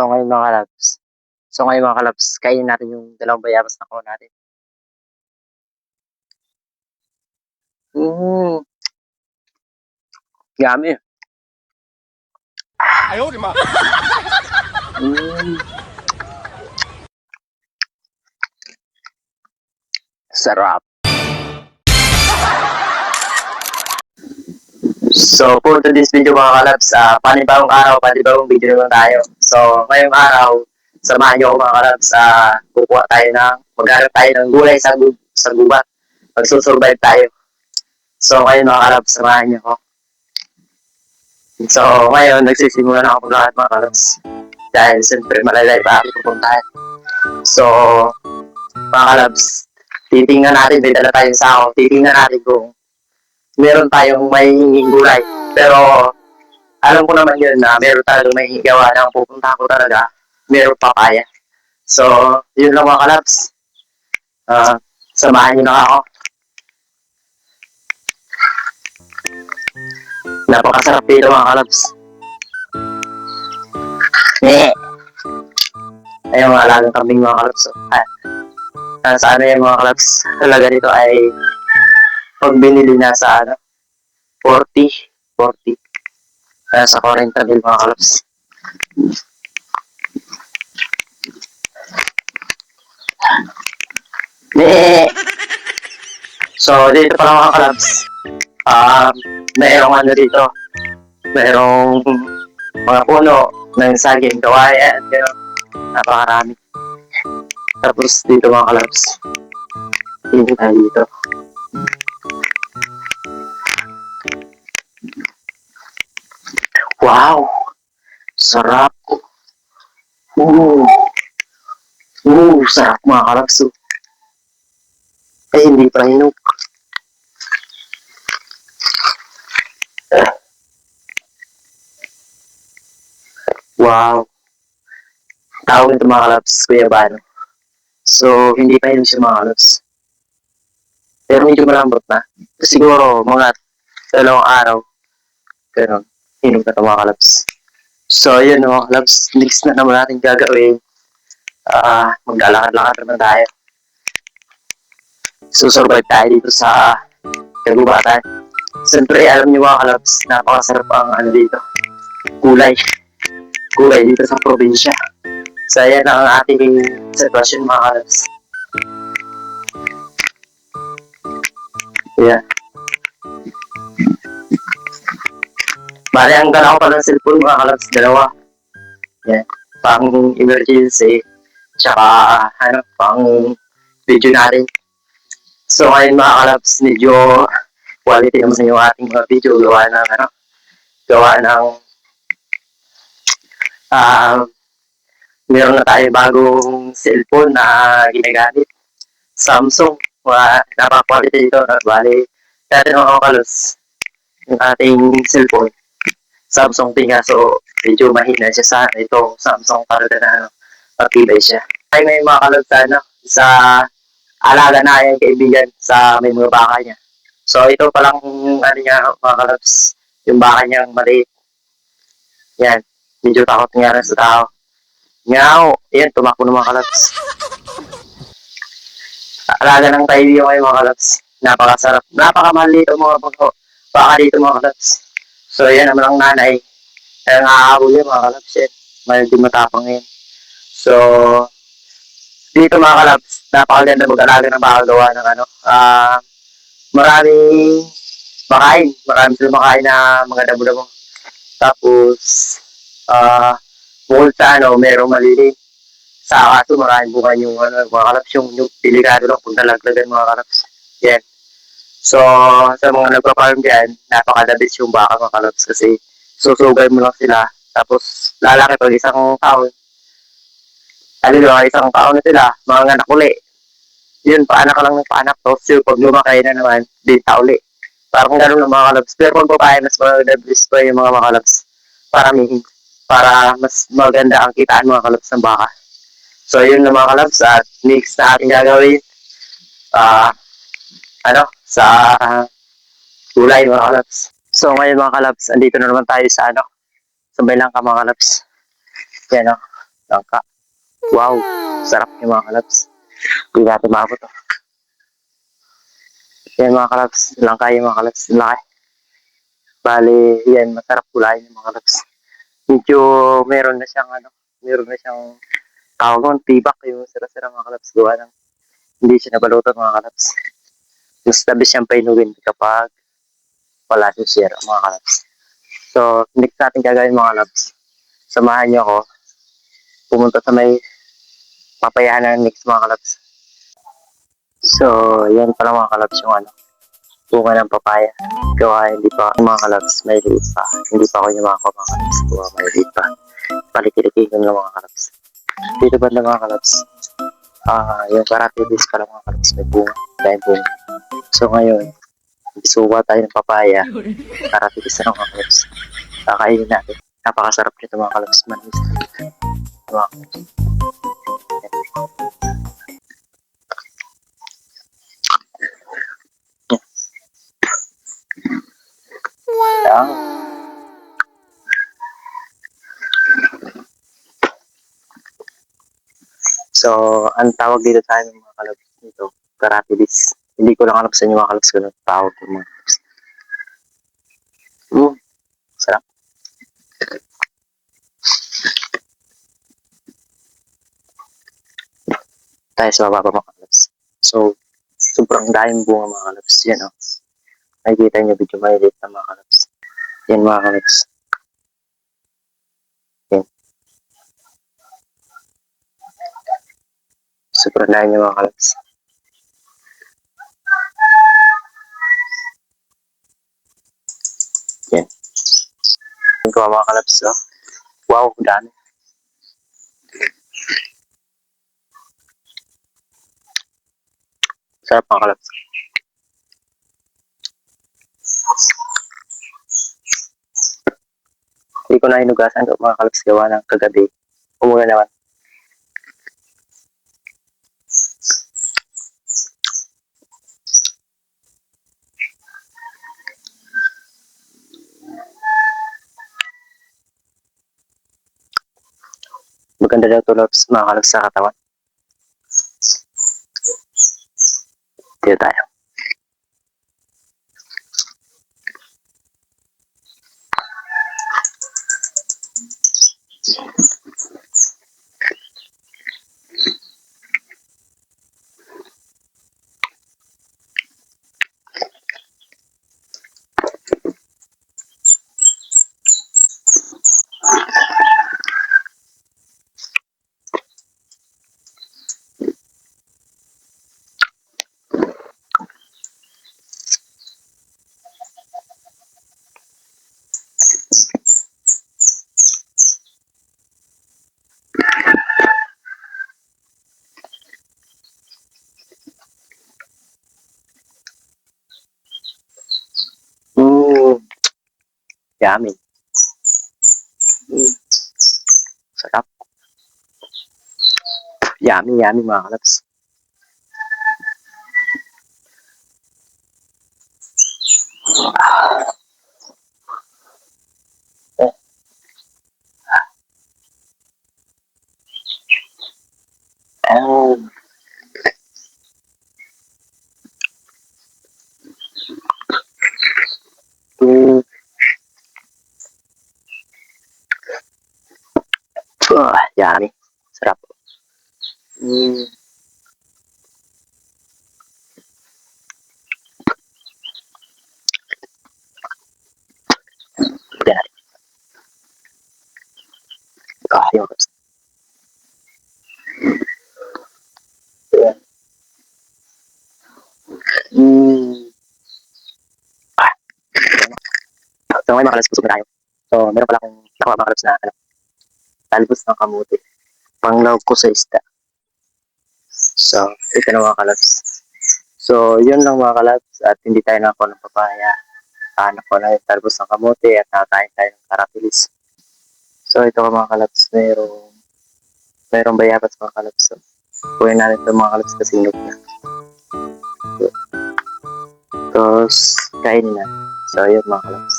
So ngayon mga kalabs, kainin natin yung dalawang bayabas na kuha natin. Mm, yummy. 哎呦我的妈！Mm, sarap. So for today's video mga kalabs, panibagong araw, panibagong video naman tayo. So ngayong araw, samahan niyo ako mga kalabs, kukuha tayo maghanap tayo ng gulay sa gubat. Magsusurvive tayo. So ngayon mga kalabs, samahan niyo ako. So ngayon, nagsisimula na ako maglahat mga kalabs. Dahil siyempre malalay pa ako pupuntahan. So mga kalabs, titingnan natin, may dala tayong sako. Titingnan natin kung meron tayong may gulay. Pero alam ko naman yun na meron talagang may gawa ng pupunta ko talaga, meron papaya. So, yun lang mga kalabs. Samahan nyo na ako. Napakasarap dito mga kalabs. Ayun mga alagang kambing mga kalabs. Sa ano yung mga kalabs, talaga dito ay pag binili na sa 40. Sa 40 din mga kalabs. So, dito pa lang mga kalabs. Mayroong ano dito. Mayroong mga puno ng saging, kawayan, gano'n. Napakarami. Tapos dito mga kalabs. Tingin tayo dito. Wow! Sarap! Sarap mga kalabs. Ay, hindi pa hinog. Wow! Tawag nito mga kalabs, Kuya Bano. So, hindi pa hinog siya mga kalabs. Pero medyo malambot na. Siguro, mga 2 araw. Ganun. Hinog na ito mga kalabs. So, yun mga kalabs. Next na naman natin gagawin. Maglalakad-lakad naman tayo. Susurvive tayo dito sa kagubatan. Siyempre, alam niyo mga kalabs, napakasarap ang ano dito. Gulay. Gulay dito sa probinsya. So, yan ang ating sitwasyon mga kalabs. Yeah. Bale, ang dala ko pa ng cellphone mga kalabs, 2. Yan. Pang emergency. Tsaka, pang video natin. So, ngayon mga kalabs, medyo quality naman yung ating mga video. Gawa ng meron na tayo bagong cellphone na ginagamit. Samsung. Napaka-quality ito. Bale, dati mga kalabs, yung ating cellphone. Samsung tinga. So, medyo mahina siya sa ito. Samsung para na matibay siya. Tayo ngayon mga kalabs, sa alaga na yung kaibigan sa may mga baka niya. So, ito palang niya, mga kalabs, yung baka niyang maliit. Yan. Medyo takot nga rin sa tao. Ngaw! Yan, tumakbo ng mga kalabs. Alaga ng kaibigan kayo mga kalabs. Napakasarap. Napakamahal dito mga baka dito mga kalabs. So, yan naman ang nanay. Kaya nakakabuli mga kalabs yan. Hindi matapang yan. So, dito mga kalabs, napakaganda mag-alaga ng baka gawa ng maraming makain. Marami silang makain na mga damo-damo. Tapos, bukod sa merong maliliit. Sa kaso, maraming bukan yung mga kalabs, yung delikado lang kung nalaglagan mga kalabs. Yan. So, sa mga nagpa-farm dyan, napakadabis yung baka mga kalabs kasi susugay mo lang sila. Tapos, lalaki pag isang taon. Isang taon na sila, mga anak uli. Yun, paanak ka lang ng paanak. Tapos yun, pag lumakay na naman, dita uli. Parang gano'n ng mga kalabs. Pero kung papahay, mas magdabis pa yung mga kalabs. Para mas maganda ang kitaan mga kalabs ng baka. So, yun na mga kalabs. At next na ating gagawin, sa gulay mga kalabs. So, ngayon mga kalabs, andito na naman tayo sa sa Bailangka mga kalabs. Yan Langka. Wow, sarap yung mga kalabs. Hindi natin maabot. Oh. Yan mga kalabs, langka yung mga kalabs. Laki. Bali, yan, masarap kulain yung mga kalabs. Medyo meron na siyang meron na siyang tawag ng tibak yung sira-sira mga kalabs. Gawa ng hindi siya nabalutan mga kalabs. Mas tabi siyang painuwin kapag wala si share mga kalabs. So, next natin gagawin mga kalabs. Samahan niyo ako pumunta sa may papayahan ng next mga kalabs. So, yan pala mga kalabs yung bunga ng papaya. Gawa hindi pa mga kalabs, may liit pa. Hindi pa ako yung mga kalabs. Gawa may liit pa. Palikilikin ng mga kalabs. Dito ba na mga kalabs? Yung karatilis pala mga kalabs, may bunga. Dahil bunga. So ngayon, isuwa tayo ng papaya. Karatilis na ng mga kalabs. Kakainin natin. Napakasarap nito mga kalabs. Manis. Mga wow. So, ang tawag dito sa amin mga kalabs dito, karatilis. Hindi ko lang alam sa inyo mga kalabs kung anong tawag ng mga kalabs. Sarap. Tayo sa baba mga kalabs. So, sobrang daming bunga mga kalabs. Yan o. Nakikita nyo video maliit na mga kalabs. Yan mga kalabs. Yan. Sobrang dami mga kalabs. Yan. Yan ko mga kalabs. Oh. Wow, dami. Sarap mga kalabs. Hindi ko na hinugasan ko mga kalabs gawa ng kagabi. Umuna naman. Maganda daw tulog mga kalabs sa katawan. Dito tayo. Yummy. Sarap. Yummy, yummy mga kalabs. Oh. Yummy. Sarap. Yan. Yung kalabs. So ngayon mga kalabs, kusog na tayo. So meron pala akong nakuha mga kalabs na talbos ng kamuti. Panglawag ko sa isda. So, ito na mga kalabs. So, yun lang mga kalabs at hindi tayo nakakuha ng papaya. Nakuha na yung talbos ng kamuti at nakakain tayo ng karatilis. So, ito mga kalabs, mayroong bayabas mga kalabs. So, kuhin natin ito mga kalabs kasi hinog na. So, tapos, kainin na. So, yun mga kalabs.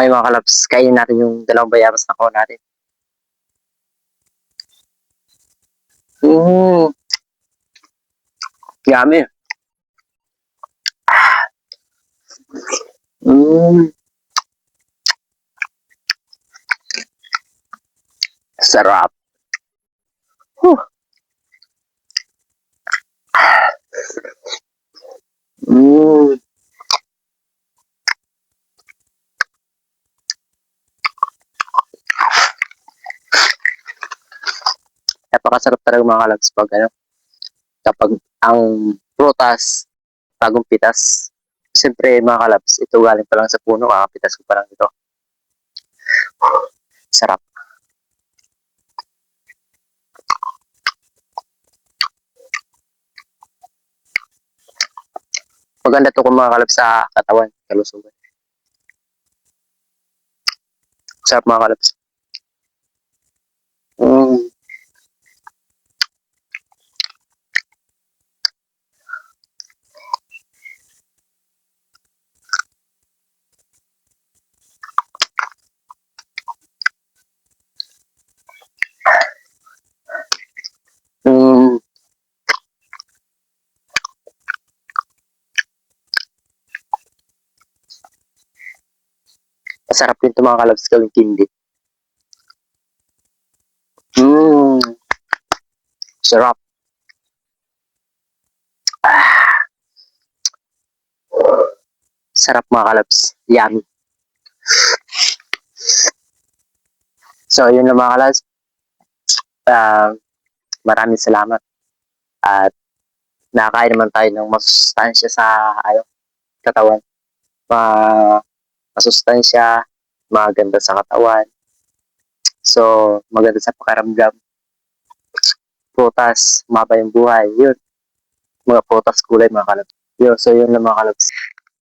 ngayon mga kalabs, kainin natin yung dalawang bayabas na kuha natin. Mm, yummy. Mm, sarap. Huh. Mm, napakasarap talaga mga kalabs pag ano, kapag ang prutas bagong pitas. Siyempre mga kalabs, ito galing pa lang sa puno, kakapitas ko pa lang ito. Sarap. Maganda to kung mga kalabs sa katawan, kalusugan. Sarap mga kalabs. Mm, mm, masarap din ito mga kalabs gawing candy. Mm, sarap. Sarap mga kalabs. Yummy. So, yun lang mga kalabs. Maraming salamat. At nakakain naman tayo ng masustansya sa katawan. Ma masustansya, maganda sa katawan. So, maganda sa pakaramdam. Prutas, maba yung buhay. Yun. Mga prutas kulay mga kalabs. Yun, so yun lang mga kalabs.